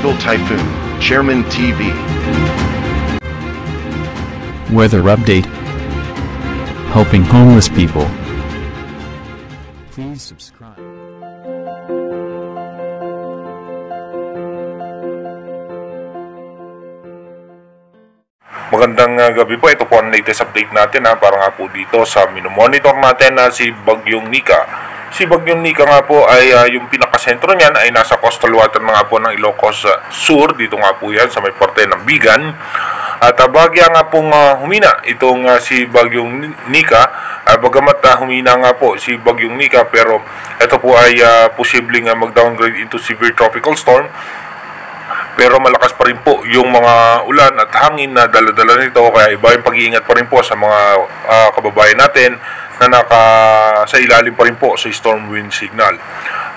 Global Typhoon, Chairman TV. Weather update. Helping homeless people. Please subscribe. Magandang gabi po. Ito po ang latest update natin para nga po dito sa minomonitor natin na si Bagyong Nika. Si Bagyong Nika nga po ay yung pinakasentro niyan ay nasa coastal water na nga po ng Ilocos Sur. Dito nga po yan sa may parte ng Bigan. At bagya nga pong humina itong si Bagyong Nika. Bagamat humina nga po si Bagyong Nika, pero ito po ay posibleng mag-downgrade into severe tropical storm. Pero malakas pa rin po yung mga ulan at hangin na dala-dala nito, kaya iba yung pag-iingat pa rin po sa mga kababayan natin na sa ilalim pa rin po sa storm wind signal.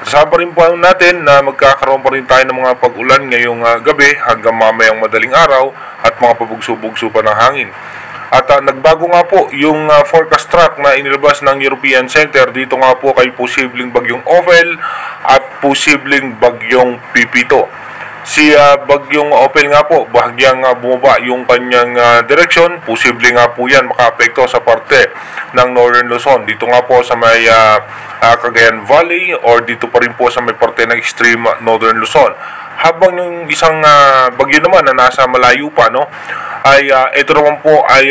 Asahan pa rin po natin na magkakaroon pa rin tayo ng mga pag-ulan ngayong gabi hanggang mamayang madaling araw at mga pabugso-bugso pa ng hangin. At nagbago nga po yung forecast track na inilabas ng European Center dito nga po kay posibleng bagyong Ophel at posibleng bagyong Pipito. Si Bagyong Ophel nga po, bahagyang bumaba yung kanyang direksyon. Posible nga po yan makaapekto sa parte ng Northern Luzon. Dito nga po sa may Cagayan Valley or dito pa rin po sa may parte ng extreme Northern Luzon. Habang yung isang bagyo naman na nasa malayo pa, ay ito naman po ay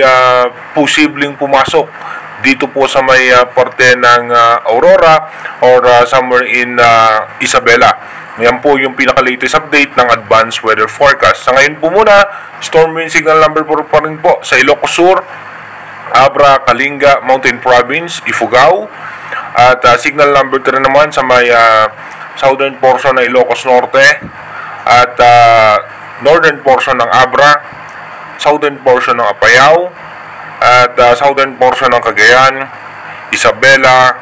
posibleng pumasok dito po sa may parte ng Aurora or somewhere in Isabela. Yan po yung pinaka-latest update ng advanced weather forecast. Sa ngayon po muna, storm wind signal number 4 pa rin po sa Ilocos Sur, Abra, Kalinga, Mountain Province, Ifugao. At signal number 3 naman sa may southern portion ng Ilocos Norte at northern portion ng Abra, southern portion ng Apayao, at southern portion ng Cagayan, Isabela,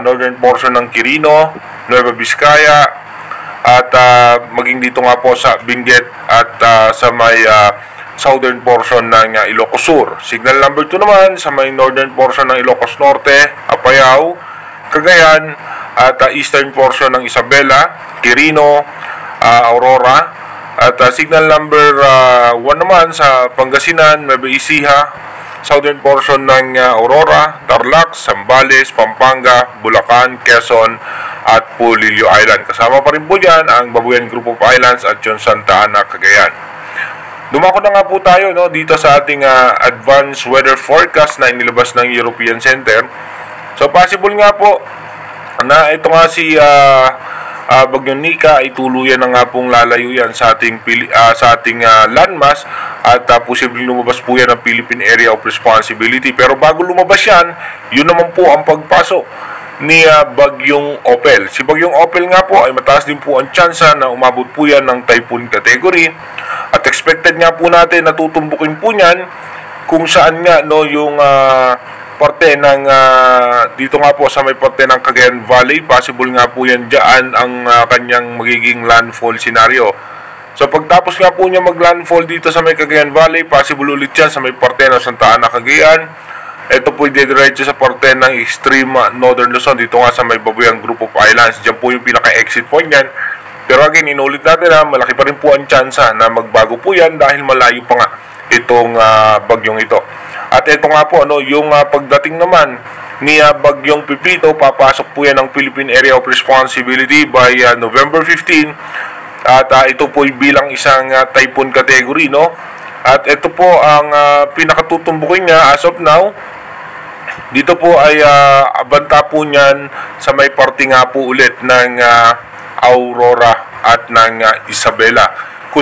northern portion ng Quirino, Nueva Vizcaya, at maging dito nga po sa Benguet at sa may southern portion ng Ilocos Sur. Signal number 2 naman sa may northern portion ng Ilocos Norte, Apayao, Cagayan, at eastern portion ng Isabela, Quirino, Aurora. At signal number 1 naman sa Pangasinan, Nueva Ecija, southern portion ng Aurora, Tarlac, Zambales, Pampanga, Bulacan, Quezon, at Polillo Island. Kasama pa rin po dyan ang Babuyan Group of Islands at yung Santa Ana, Cagayan. Dumako na nga po tayo dito sa ating advanced weather forecast na inilabas ng European Center. So possible nga po na ito nga si Bagyong Nika ay tuluyan na nga pong lalayo yan sa ating landmass at posibleng lumabas po yan ng Philippine Area of Responsibility. Pero bago lumabas yan, yun naman po ang pagpasok ni Bagyong Ophel. Si Bagyong Ophel nga po ay mataas din po ang tsansa na umabot po yan ng typhoon category at expected nga po natin na tutumbukin po niyan kung saan nga yung parte ng dito nga po sa may parte ng Cagayan Valley. Possible nga po yan dyan ang kanyang magiging landfall scenario. So pagtapos nga po niya mag-landfall dito sa may Cagayan Valley, possible ulit yan sa may parte ng Santa Ana, Cagayan. Ito po didiretso sa parte ng extreme Northern Luzon. Dito nga sa may Babuyan Group of Islands. Diyan po yung pinaka-exit point yan. Pero again, inulit natin malaki pa rin po ang tsansa na magbago po yan dahil malayo pa nga itong bagyong ito. At ito nga po, yung pagdating naman ni Bagyong Pipito, papasok po yan ng Philippine Area of Responsibility by November 15. At ito po bilang isang typhoon category, At ito po ang pinakatutumbukin niya as of now. Dito po ay banta po niyan sa may parte nga po ulit ng Aurora at ng Isabela. Kung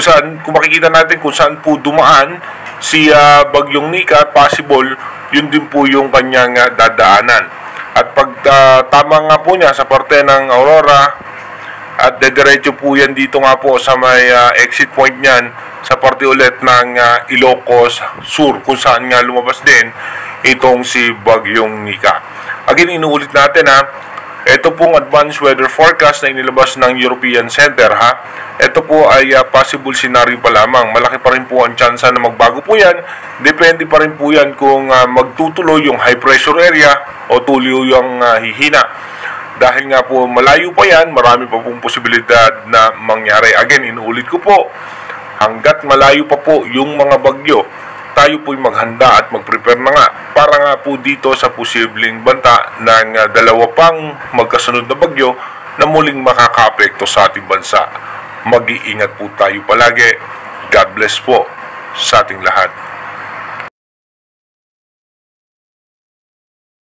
makikita natin kung saan po dumaan si Bagyong Nika, possible yun din po yung kanyang dadaanan. At pag tama nga po niya sa parte ng Aurora at dediretso po yan dito nga po sa may exit point niyan sa parte ulit ng Ilocos Sur kung saan nga lumabas din itong si Bagyong Nika. Again, inuulit natin ito pong advanced weather forecast na inilabas ng European Center Ito po ay possible scenario pa lamang. Malaki pa rin po ang tsansa na magbago po yan. Depende pa rin po yan kung magtutuloy yung high pressure area o tuloy yung hihina. Dahil nga po malayo pa yan, marami pa pong posibilidad na mangyari. Again, inuulit ko po, hanggat malayo pa po yung mga bagyo, tayo po'y maghanda at mag-prepare na nga para nga po dito sa posibleng banta ng dalawa pang magkasunod na bagyo na muling makakaapekto sa ating bansa. Mag-iingat po tayo palagi. God bless po sa ating lahat.